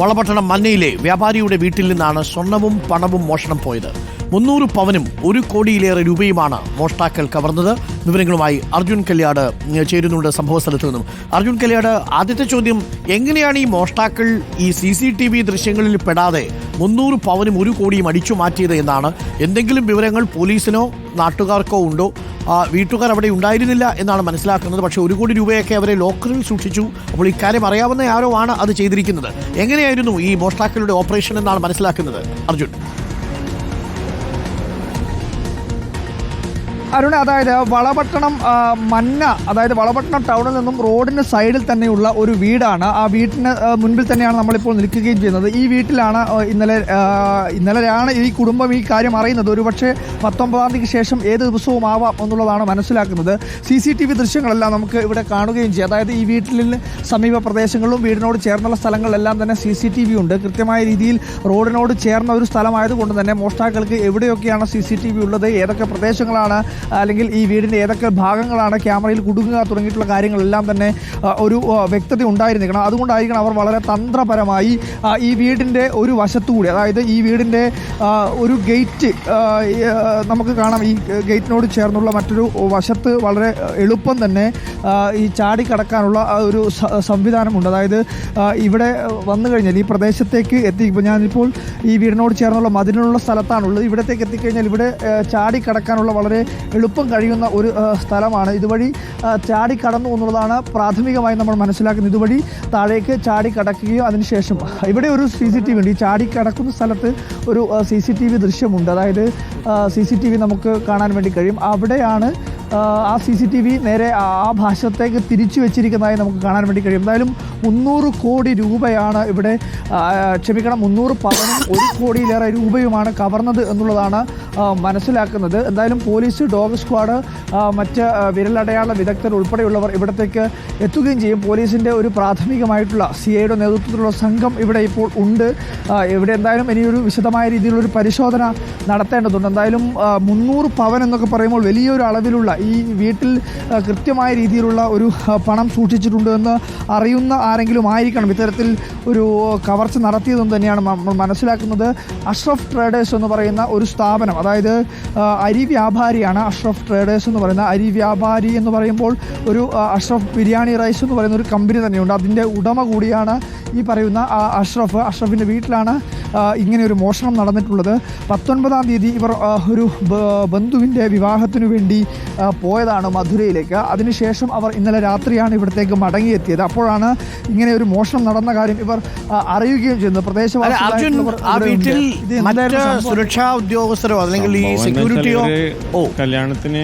വളപട്ടണം മന്നയിലെ വ്യാപാരിയുടെ വീട്ടിൽ നിന്നാണ് സ്വർണവും പണവും മോഷണം പോയത്. 300 പവനും 1 കോടിയിലേറെ രൂപയുമാണ് മോഷ്ടാക്കൾ കവർന്നത്. വിവരങ്ങളുമായി അർജുൻ കല്യാട് ചേരുന്നുണ്ട് സംഭവ സ്ഥലത്ത് നിന്നും. അർജുൻ കല്യാട്, ആദ്യത്തെ ചോദ്യം, എങ്ങനെയാണ് ഈ മോഷ്ടാക്കൾ ഈ CCTV ദൃശ്യങ്ങളിൽ പെടാതെ 300 പവനും 1 കോടിയും അടിച്ചു മാറ്റിയത് എന്നാണ്? എന്തെങ്കിലും വിവരങ്ങൾ പോലീസിനോ നാട്ടുകാർക്കോ ഉണ്ടോ? വീട്ടുകാർ അവിടെ ഉണ്ടായിരുന്നില്ല എന്നാണ് മനസ്സിലാക്കുന്നത്. പക്ഷേ 1 കോടി രൂപയൊക്കെ അവരെ ലോക്കറിൽ സൂക്ഷിച്ചു. അപ്പോൾ ഇക്കാര്യം അറിയാവുന്ന ആരോ ആണ് അത് ചെയ്തിരിക്കുന്നത്. എങ്ങനെയായിരുന്നു ഈ മോഷ്ടാക്കളുടെ ഓപ്പറേഷൻ എന്നാണ് മനസ്സിലാക്കുന്നത് അർജുൻ? അരുൺ, അതായത് വളപട്ടണം മന്ന, അതായത് വളപട്ടണം ടൗണിൽ നിന്നും റോഡിന് സൈഡിൽ തന്നെയുള്ള ഒരു വീടാണ്. ആ വീട്ടിന് മുൻപിൽ തന്നെയാണ് നമ്മളിപ്പോൾ നിൽക്കുകയും ചെയ്യുന്നത്. ഈ വീട്ടിലാണ് ഇന്നലെയാണ് ഈ കുടുംബം ഈ കാര്യം അറിയുന്നത്. ഒരുപക്ഷെ 19-ാം തീയതിക്ക് ശേഷം ഏത് ദിവസവും ആവാം എന്നുള്ളതാണ് മനസ്സിലാക്കുന്നത്. CCTV ദൃശ്യങ്ങളെല്ലാം നമുക്ക് ഇവിടെ കാണുകയും ചെയ്യും. അതായത് ഈ വീട്ടിൽ സമീപ പ്രദേശങ്ങളിലും വീടിനോട് ചേർന്നുള്ള സ്ഥലങ്ങളിലെല്ലാം തന്നെ CCTV ഉണ്ട്. കൃത്യമായ രീതിയിൽ റോഡിനോട് ചേർന്ന ഒരു സ്ഥലമായതുകൊണ്ട് തന്നെ മോഷ്ടാക്കൾക്ക് എവിടെയൊക്കെയാണ് CCTV ഉള്ളത്, ഏതൊക്കെ പ്രദേശങ്ങളാണ്, അല്ലെങ്കിൽ ഈ വീടിൻ്റെ ഏതൊക്കെ ഭാഗങ്ങളാണ് ക്യാമറയിൽ കുടുങ്ങുക തുടങ്ങിയിട്ടുള്ള കാര്യങ്ങളെല്ലാം തന്നെ ഒരു വ്യക്തത ഉണ്ടായിരിക്കണം. അതുകൊണ്ടായിരിക്കണം അവർ വളരെ തന്ത്രപരമായി ഈ വീടിൻ്റെ ഒരു വശത്തുകൂടി, അതായത് ഈ വീടിൻ്റെ ഒരു ഗേറ്റ് നമുക്ക് കാണാം. ഈ ഗേറ്റിനോട് ചേർന്നുള്ള മറ്റൊരു വശത്ത് വളരെ എളുപ്പം തന്നെ ഈ ചാടിക്കടക്കാനുള്ള ഒരു സംവിധാനമുണ്ട്. അതായത് ഇവിടെ വന്നു കഴിഞ്ഞാൽ ഈ പ്രദേശത്തേക്ക് ഇപ്പോൾ ഞാനിപ്പോൾ ഈ വീടിനോട് ചേർന്നുള്ള മതിലിനുള്ള സ്ഥലത്താണുള്ളത്. ഇവിടത്തേക്ക് എത്തിക്കഴിഞ്ഞാൽ ഇവിടെ ചാടിക്കടക്കാനുള്ള വളരെ എളുപ്പം കഴിയുന്ന ഒരു സ്ഥലമാണ്. ഇതുവഴി ചാടിക്കടന്നു എന്നുള്ളതാണ് പ്രാഥമികമായി നമ്മൾ മനസ്സിലാക്കുന്നത്. ഇതുവഴി താഴേക്ക് ചാടിക്കടക്കുകയോ അതിനുശേഷം ഇവിടെ ഒരു CCTV ഉണ്ട്. ഈ ചാടിക്കടക്കുന്ന സ്ഥലത്ത് ഒരു CCTV ദൃശ്യമുണ്ട്. അതായത് CCTV നമുക്ക് കാണാൻ വേണ്ടി കഴിയും. അവിടെയാണ് ആ CCTV നേരെ ആ ഭാഷത്തേക്ക് തിരിച്ചു വെച്ചിരിക്കുന്നതായി നമുക്ക് കാണാൻ വേണ്ടി കഴിയും. എന്തായാലും 300 കോടി രൂപയാണ് ഇവിടെ, 300 പവനും 1 കോടിയിലേറെ രൂപയുമാണ് കവർന്നത് എന്നുള്ളതാണ് മനസ്സിലാക്കുന്നത്. എന്തായാലും പോലീസ്, ഡോഗ് സ്ക്വാഡ്, മറ്റ് വിരലടയാള വിദഗ്ധർ ഉൾപ്പെടെയുള്ളവർ ഇവിടത്തേക്ക് എത്തുകയും ചെയ്യും. പോലീസിൻ്റെ ഒരു പ്രാഥമികമായിട്ടുള്ള CIയുടെ നേതൃത്വത്തിലുള്ള സംഘം ഇവിടെ ഇപ്പോൾ ഉണ്ട്. ഇവിടെ എന്തായാലും ഇനിയൊരു വിശദമായ രീതിയിലുള്ളൊരു പരിശോധന നടത്തേണ്ടതുണ്ട്. എന്തായാലും 300 പവൻ എന്നൊക്കെ പറയുമ്പോൾ വലിയൊരു അളവിലുള്ള ഈ വീട്ടിൽ കൃത്യമായ രീതിയിലുള്ള ഒരു പണം സൂക്ഷിച്ചിട്ടുണ്ട് എന്ന് അറിയുന്ന ആരെങ്കിലും ആയിരിക്കണം ഇത്തരത്തിൽ ഒരു കവർച്ച നടത്തിയതെന്ന് തന്നെയാണ് നമ്മൾ മനസ്സിലാക്കുന്നത്. അഷ്റഫ് ട്രേഡേഴ്സ് എന്ന് പറയുന്ന ഒരു സ്ഥാപനം, അതായത് അരി വ്യാപാരിയാണ് അഷ്റഫ് ട്രേഡേഴ്സ് എന്ന് പറയുന്ന. അരി വ്യാപാരി എന്ന് പറയുമ്പോൾ ഒരു അഷ്റഫ് ബിരിയാണി റൈസ് എന്ന് പറയുന്ന ഒരു കമ്പനി തന്നെയുണ്ട്. അതിൻ്റെ ഉടമ കൂടിയാണ് ഈ പറയുന്ന അഷ്റഫിൻ്റെ വീട്ടിലാണ് ഇങ്ങനെ ഒരു മോഷണം നടന്നിട്ടുള്ളത്. 19-ാം തീയതി ഇവർ ഒരു ബന്ധുവിൻ്റെ വിവാഹത്തിനു വേണ്ടി പോയതാണ് മധുരയിലേക്ക്. അതിനുശേഷം അവർ ഇന്നലെ രാത്രിയാണ് ഇവിടത്തേക്ക് മടങ്ങിയെത്തിയത്. അപ്പോഴാണ് ഇങ്ങനെ ഒരു മോഷണം നടന്ന കാര്യം ഇവർ അറിയുകയും ചെയ്യുന്നത്. സുരക്ഷാ ഉദ്യോഗസ്ഥരോ അല്ലെങ്കിൽ ഈ സെക്യൂരിറ്റിയോ കല്യാണത്തിന്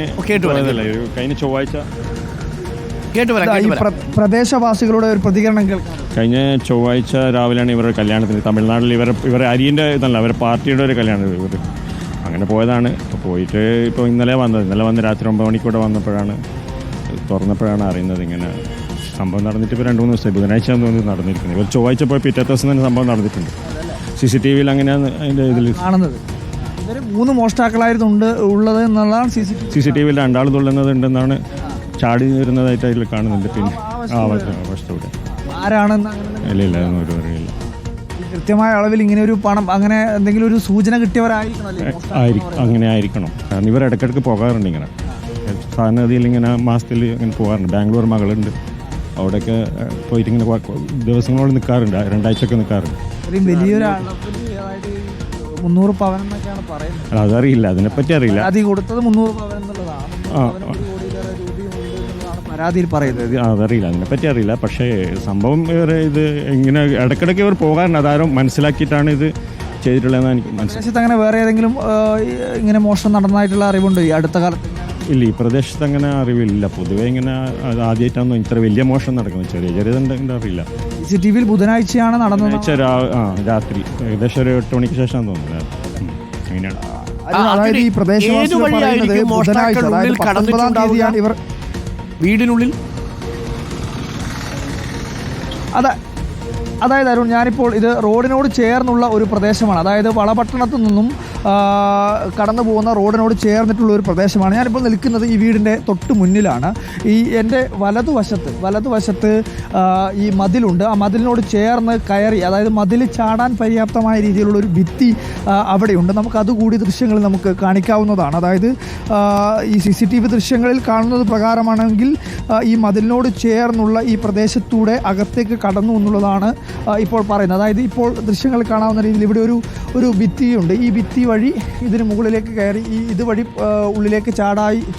കഴിഞ്ഞ ചൊവ്വാഴ്ച ഈ പ്രദേശവാസികളുടെ ഒരു പ്രതികരണം കേൾക്കാം. കഴിഞ്ഞ ചൊവ്വാഴ്ച രാവിലെയാണ് ഇവരുടെ കല്യാണത്തിന്, തമിഴ്നാട്ടിൽ ഇവരെ അരിയൻ്റെ ഇതല്ല, അവരുടെ പാർട്ടിയുടെ ഒരു കല്യാണം. ഇവർ അങ്ങനെ പോയതാണ്. പോയിട്ട് ഇപ്പോൾ ഇന്നലെ വന്ന് രാത്രി 9 മണിക്കൂടെ വന്നപ്പോഴാണ് തുറന്നപ്പോഴാണ് അറിയുന്നത് ഇങ്ങനെ സംഭവം നടന്നിട്ട്. ഇപ്പോൾ 2-3 ദിവസമായി, ബുധനാഴ്ച തോന്നുന്നു നടന്നിരിക്കുന്നത്. ഇവർ ചൊവ്വാഴ്ച പോയി പിറ്റേ ദിവസം തന്നെ സംഭവം നടന്നിട്ടുണ്ട്. CCTVയിൽ അങ്ങനെയാണ് അതിൻ്റെ ഇതിൽ കാണുന്നത്. 3 മോഷ്ടാക്കളായിരുന്നു ഉള്ളത് എന്നുള്ളതാണ് CCTVയിൽ 2 ആൾ തുള്ളുന്നതുണ്ടെന്നാണ്, ചാടി വരുന്നതായിട്ട് അതിൽ കാണുന്നുണ്ട്. പിന്നെ വശത്തൂടെ ആരാണെന്ന് ഇല്ല ഒരു അറിയില്ല. കൃത്യമായ അളവിൽ ഇങ്ങനെ ഒരു പണം, അങ്ങനെ എന്തെങ്കിലും ഒരു സൂചന കിട്ടിയവരായിരിക്കണം. അങ്ങനെ ആയിരിക്കണം. കാരണം ഇവർ ഇടയ്ക്കിടയ്ക്ക് പോകാറുണ്ട് ഇങ്ങനെ സാധാരണഗതിയിൽ ഇങ്ങനെ മാസത്തിൽ ഇങ്ങനെ പോകാറുണ്ട്. ബാംഗ്ലൂർ മകളുണ്ട്, അവിടെയൊക്കെ പോയിട്ട് ഇങ്ങനെ ദിവസങ്ങളോട് നിൽക്കാറുണ്ട്, 2 ആഴ്ചയൊക്കെ നിൽക്കാറുണ്ട്. വലിയൊരു 300 പവൻ എന്നൊക്കെയാണ് പറയുന്നത്. അതറിയില്ല, അതിനെപ്പറ്റി അറിയില്ല. അത് കൊടുത്തത് 300 പവൻ എന്നുള്ളതാണ് പരാതിയിൽ പറയുന്നത്. അതറിയില്ല, അതിനെപ്പറ്റി അറിയില്ല. പക്ഷേ സംഭവം ഇത് ഇങ്ങനെ ഇടയ്ക്കിടയ്ക്ക് ഇവർ പോകാറുണ്ട്. അതാരും മനസ്സിലാക്കിയിട്ടാണ് ഇത് ചെയ്തിട്ടുള്ളതെന്ന് എനിക്ക് മനസ്സിലാക്കി. അങ്ങനെ വേറെ ഏതെങ്കിലും ഇങ്ങനെ മോഷണം നടന്നതായിട്ടുള്ള അറിവുണ്ട് ഈ അടുത്ത കാലത്ത്? ഇല്ല, ഈ പ്രദേശത്ത് അങ്ങനെ അറിവില്ല. പൊതുവെ ഇങ്ങനെ ആദ്യമായിട്ടാണോ ഇത്ര വലിയ മോഷണം നടക്കുന്നത്. ചെറിയതുണ്ടെങ്കിൽ അറിയില്ല. CCTVയിൽ ബുധനാഴ്ചയാണ് നടന്നത്. രാത്രി ഏകദേശം ഒരു 8 മണിക്ക് ശേഷം തോന്നുന്നത്. അങ്ങനെയാണ്. അതായത് ഈ പ്രദേശവാസികൾ പറയുന്നത് ബുധനാഴ്ച, അതായത് 19-ാം തീയതിയാണ് ഇവർ വീടിനുള്ളിൽ. അതായത് അരുൺ, ഞാനിപ്പോൾ ഇത് റോഡിനോട് ചേർന്നുള്ള ഒരു പ്രദേശമാണ്. അതായത് വളപട്ടണത്തു നിന്നും കടന്നു പോകുന്ന റോഡിനോട് ചേർന്നിട്ടുള്ള ഒരു പ്രദേശമാണ്. ഞാനിപ്പോൾ നിൽക്കുന്നത് ഈ വീടിൻ്റെ തൊട്ട് മുന്നിലാണ്. എൻ്റെ വലതുവശത്ത് ഈ മതിലുണ്ട്. ആ മതിലിനോട് ചേർന്ന് കയറി, അതായത് മതിൽ ചാടാൻ പര്യാപ്തമായ രീതിയിലുള്ള ഒരു ഭിത്തി അവിടെയുണ്ട്. നമുക്കതുകൂടി ദൃശ്യങ്ങളിൽ നമുക്ക് കാണിക്കാവുന്നതാണ്. അതായത് ഈ CCTV ദൃശ്യങ്ങളിൽ കാണുന്നത് പ്രകാരമാണെങ്കിൽ ഈ മതിലിനോട് ചേർന്നുള്ള ഈ പ്രദേശത്തൂടെ അകത്തേക്ക് കടന്നു എന്നുള്ളതാണ് ഇപ്പോൾ പറയുന്നത്. അതായത് ഇപ്പോൾ ദൃശ്യങ്ങൾ കാണാവുന്ന രീതിയിൽ ഇവിടെ ഒരു ഭിത്തിയുണ്ട്. ഈ ഭിത്തി വഴി ഇതിന് മുകളിലേക്ക് കയറി ഇതുവഴി ഉള്ളിലേക്ക്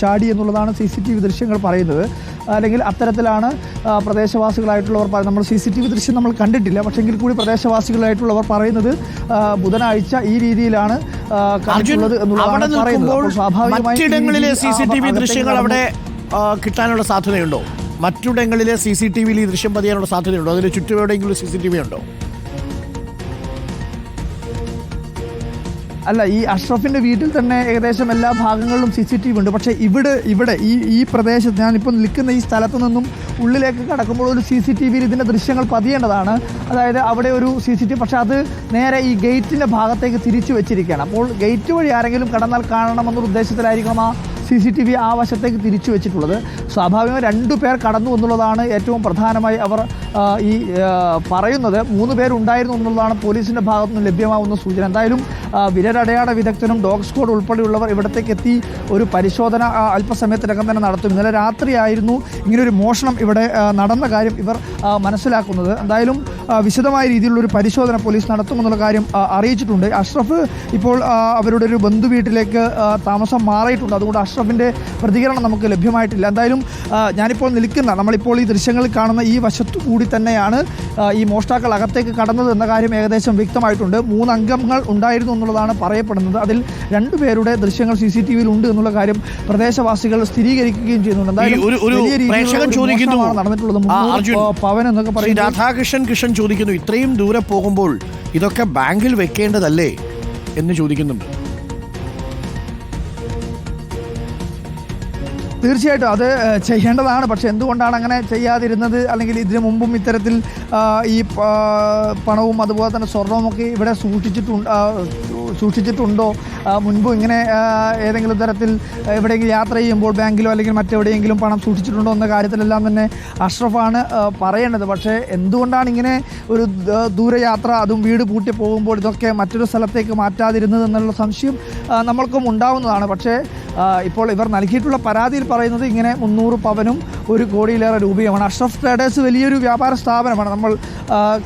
ചാടി എന്നുള്ളതാണ് CCTV ദൃശ്യങ്ങൾ പറയുന്നത്. അല്ലെങ്കിൽ അത്തരത്തിലാണ് പ്രദേശവാസികളായിട്ടുള്ളവർ പറയുന്നത്. നമ്മൾ CCTV ദൃശ്യം നമ്മൾ കണ്ടിട്ടില്ല, പക്ഷെങ്കിൽ കൂടി പ്രദേശവാസികളായിട്ടുള്ളവർ പറയുന്നത് ബുധനാഴ്ച ഈ രീതിയിലാണ് കണ്ടിട്ടുള്ളത് എന്നുള്ളതാണ് പറയുന്നത്. മറ്റിടങ്ങളിലെ CCTV ദൃശ്യങ്ങൾ അവിടെ കിട്ടാനുള്ള സാധ്യതയുണ്ടോ? മറ്റിടങ്ങളിലെ CCTVയിൽ ഈ ദൃശ്യം പതിയാനുള്ള സാധ്യതയുണ്ടോ? അതിന് ചുറ്റും എവിടെയെങ്കിലും CCTV ഉണ്ടോ? അല്ല, ഈ അഷ്റഫിൻ്റെ വീട്ടിൽ തന്നെ ഏകദേശം എല്ലാ ഭാഗങ്ങളിലും CCTV ഉണ്ട്. പക്ഷേ ഇവിടെ ഈ പ്രദേശത്ത് ഞാനിപ്പോൾ നിൽക്കുന്ന ഈ സ്ഥലത്തു നിന്നും ഉള്ളിലേക്ക് കടക്കുമ്പോൾ ഒരു CCTVയിൽ ഇതിൻ്റെ ദൃശ്യങ്ങൾ പതിയേണ്ടതാണ്. അതായത് അവിടെ ഒരു CCTV, പക്ഷേ അത് നേരെ ഈ ഗേറ്റിൻ്റെ ഭാഗത്തേക്ക് തിരിച്ചു വെച്ചിരിക്കുകയാണ്. അപ്പോൾ ഗേറ്റ് വഴി ആരെങ്കിലും കടന്നാൽ കാണണമെന്നൊരു ഉദ്ദേശത്തിലായിരിക്കണം ആ CCTV ആ വശത്തേക്ക് തിരിച്ചു വെച്ചിട്ടുള്ളത്. സ്വാഭാവികമായി 2 പേർ കടന്നു എന്നുള്ളതാണ് ഏറ്റവും പ്രധാനമായി അവർ ഈ പറയുന്നത്. 3 പേരുണ്ടായിരുന്നു എന്നുള്ളതാണ് പോലീസിൻ്റെ ഭാഗത്തു നിന്ന് ലഭ്യമാകുന്ന സൂചന. എന്തായാലും വിരലടയാള വിദഗ്ധനും ഡോഗ് സ്ക്വാഡ് ഉൾപ്പെടെയുള്ളവർ ഇവിടത്തേക്ക് എത്തി ഒരു പരിശോധന അല്പസമയത്തിനകം തന്നെ നടത്തും. ഇന്നലെ രാത്രിയായിരുന്നു ഇങ്ങനൊരു മോഷണം ഇവിടെ നടന്ന കാര്യം ഇവർ മനസ്സിലാക്കുന്നത്. എന്തായാലും വിശദമായ രീതിയിലുള്ളൊരു പരിശോധന പോലീസ് നടത്തുമെന്നുള്ള കാര്യം അറിയിച്ചിട്ടുണ്ട്. അഷ്റഫ് ഇപ്പോൾ അവരുടെ ഒരു ബന്ധു വീട്ടിലേക്ക് താമസം മാറിയിട്ടുണ്ട്. അതുകൊണ്ട് അഷ്റഫിൻ്റെ പ്രതികരണം നമുക്ക് ലഭ്യമായിട്ടില്ല. എന്തായാലും ഞാനിപ്പോൾ നമ്മളിപ്പോൾ ഈ ദൃശ്യങ്ങളിൽ കാണുന്ന ഈ വശത്തു കൂടി തന്നെയാണ് ഈ മോഷ്ടാക്കൾ അകത്തേക്ക് കടന്നത് എന്ന കാര്യം ഏകദേശം വ്യക്തമായിട്ടുണ്ട്. 3 അംഗങ്ങൾ ഉണ്ടായിരുന്നു എന്നുള്ളതാണ് പറയപ്പെടുന്നത്. അതിൽ 2 പേരുടെ ദൃശ്യങ്ങൾ CCTVയിൽ ഉണ്ട് എന്നുള്ള കാര്യം പ്രദേശവാസികൾ സ്ഥിരീകരിക്കുകയും ചെയ്യുന്നുണ്ട്. എന്തായാലും വലിയ രീതിയിൽ നടന്നിട്ടുള്ളത് 300 പവൻ എന്നൊക്കെ പറയും. രാധാകൃഷ്ണൻ ചോദിക്കുന്നു, ഇത്രയും ദൂരെ പോകുമ്പോൾ ഇതൊക്കെ ബാങ്കിൽ വെക്കേണ്ടതല്ലേ എന്ന് ചോദിക്കുന്നുണ്ട്. തീർച്ചയായിട്ടും അത് ചെയ്യേണ്ടതാണ്. പക്ഷെ എന്തുകൊണ്ടാണ് അങ്ങനെ ചെയ്യാതിരുന്നത്? അല്ലെങ്കിൽ ഇതിനു മുമ്പും ഇത്തരത്തിൽ ഈ പണവും അതുപോലെ തന്നെ സ്വർണവുമൊക്കെ ഇവിടെ സൂക്ഷിച്ചിട്ടുണ്ടോ? മുൻപ് ഇങ്ങനെ ഏതെങ്കിലും തരത്തിൽ എവിടെയെങ്കിലും യാത്ര ചെയ്യുമ്പോൾ ബാങ്കിലോ അല്ലെങ്കിൽ മറ്റെവിടെയെങ്കിലും പണം സൂക്ഷിച്ചിട്ടുണ്ടോ എന്ന കാര്യത്തിലെല്ലാം തന്നെ അഷ്റഫാണ് പറയേണ്ടത്. പക്ഷേ എന്തുകൊണ്ടാണ് ഇങ്ങനെ ഒരു ദൂരയാത്ര, അതും വീട് പൂട്ടി പോകുമ്പോൾ ഇതൊക്കെ മറ്റൊരു സ്ഥലത്തേക്ക് മാറ്റാതിരുന്നത് എന്നുള്ള സംശയം നമ്മൾക്കും ഉണ്ടാവുന്നതാണ്. പക്ഷേ ഇപ്പോൾ ഇവർ നൽകിയിട്ടുള്ള പരാതിയിൽ പറയുന്നത് ഇങ്ങനെ 300 പവനും 1 കോടിയിലേറെ രൂപയുമാണ്. അഷ്റഫ് ട്രേഡേഴ്സ് വലിയൊരു വ്യാപാര സ്ഥാപനമാണ്. നമ്മൾ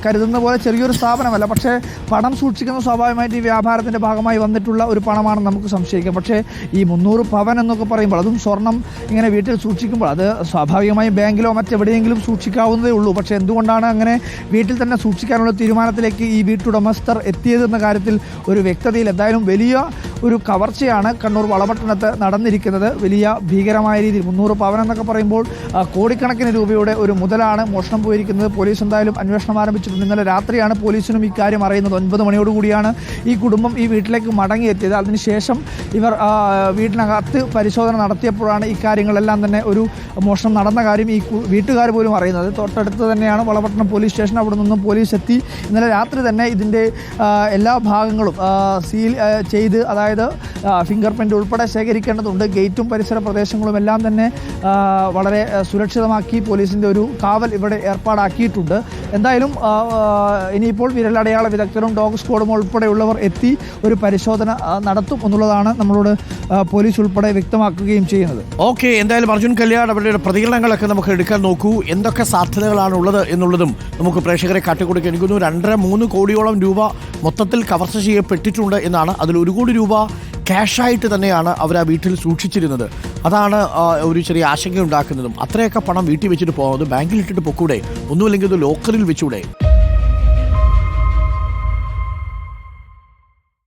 കരുതുന്ന പോലെ ചെറിയൊരു സ്ഥാപനമല്ല. പക്ഷേ പണം സൂക്ഷിക്കുന്ന സ്വാഭാവികമായിട്ട് ഈ വ്യാപാരത്തിൻ്റെ ഭാഗമായി വന്നിട്ടുള്ള ഒരു പണമാണെന്ന് നമുക്ക് സംശയിക്കാം. പക്ഷേ ഈ 300 പവൻ എന്നൊക്കെ പറയുമ്പോൾ, അതും സ്വർണം ഇങ്ങനെ വീട്ടിൽ സൂക്ഷിക്കുമ്പോൾ, അത് സ്വാഭാവികമായും ബാങ്കിലോ മറ്റെവിടെയെങ്കിലും സൂക്ഷിക്കാവുന്നതേ ഉള്ളൂ. പക്ഷേ എന്തുകൊണ്ടാണ് അങ്ങനെ വീട്ടിൽ തന്നെ സൂക്ഷിക്കാനുള്ള തീരുമാനത്തിലേക്ക് ഈ വീട്ടുടമസ്ഥർ എത്തിയതെന്ന കാര്യത്തിൽ ഒരു വ്യക്തതയിൽ. എന്തായാലും വലിയ ഒരു കവർച്ചയാണ് കണ്ണൂർ വളപട്ടണത്ത് നടന്നിരിക്കുന്നത്. വലിയ ഭീകരമായ രീതിയിൽ 300 പവൻ എന്നൊക്കെ പറയുമ്പോൾ കോടിക്കണക്കിന് രൂപയുടെ ഒരു മുതലാണ് മോഷണം പോയിരിക്കുന്നത്. പോലീസ് എന്തായാലും അന്വേഷണം ആരംഭിച്ചിട്ടുണ്ട്. ഇന്നലെ രാത്രിയാണ് പോലീസിനും ഇക്കാര്യം അറിയുന്നത്. 9 മണിയോടുകൂടിയാണ് ഈ കുടുംബം ഈ വീട്ടിലേക്ക് മടങ്ങിയെത്തിയത്. അതിനുശേഷം ഇവർ വീട്ടിനകത്ത് പരിശോധന നടത്തിയപ്പോഴാണ് ഇക്കാര്യങ്ങളെല്ലാം തന്നെ ഒരു മോഷണം നടന്ന കാര്യം ഈ വീട്ടുകാർ പോലും അറിയുന്നത്. തൊട്ടടുത്ത് തന്നെയാണ് വളപട്ടണം പോലീസ് സ്റ്റേഷൻ. അവിടെ നിന്നും പോലീസ് എത്തി ഇന്നലെ രാത്രി തന്നെ ഇതിൻ്റെ എല്ലാ ഭാഗങ്ങളും സീൽ ചെയ്ത്, അതായത് ഫിംഗർ പ്രിൻ്റ് ഉൾപ്പെടെ ശേഖരിക്കേണ്ടതുണ്ട്. ഗേറ്റും പരിസര പ്രദേശങ്ങളും എല്ലാം തന്നെ വളരെ സുരക്ഷിതമാക്കി പോലീസിൻ്റെ ഒരു കാവൽ ഇവിടെ ഏർപ്പാടാക്കിയിട്ടുണ്ട്. എന്തായാലും ഇനിയിപ്പോൾ വിരലടയാള വിദഗ്ധരും ഡോഗ് സ്ക്വാഡും ഉൾപ്പെടെയുള്ളവർ എത്തി ഒരു പരിശോധന നടത്തും എന്നുള്ളതാണ് നമ്മളോട് പോലീസ് ഉൾപ്പെടെ വ്യക്തമാക്കുകയും ചെയ്യുന്നത്. ഓക്കെ, എന്തായാലും അർജുൻ കല്യാൺ അവരുടെ പ്രതികരണങ്ങളൊക്കെ നമുക്ക് എടുക്കാൻ നോക്കൂ. എന്തൊക്കെ സാധ്യതകളാണ് ഉള്ളത് എന്നുള്ളതും നമുക്ക് പ്രേക്ഷകരെ കാട്ടിക്കൊടുക്കാൻ. എനിക്കൊന്നു 2.5-3 കോടിയോളം രൂപ മൊത്തത്തിൽ കവർച്ച ചെയ്യപ്പെട്ടിട്ടുണ്ട് എന്നാണ്. അതിൽ 1 കോടി രൂപ ക്യാഷായിട്ട് തന്നെയാണ് അവർ ആ വീട്ടിൽ സൂക്ഷിച്ചിരുന്നത്. അതാണ് ഒരു ചെറിയ ആശങ്ക ഉണ്ടാക്കുന്നതും. അത്രയൊക്കെ പണം വീട്ടിൽ വെച്ചിട്ട് പോകുന്നത് ബാങ്കിൽ ഇട്ടിട്ട് പൊക്കൂടെ? ഒന്നുമില്ലെങ്കിൽ ഇത് ലോക്കറിൽ വെച്ചൂടെ?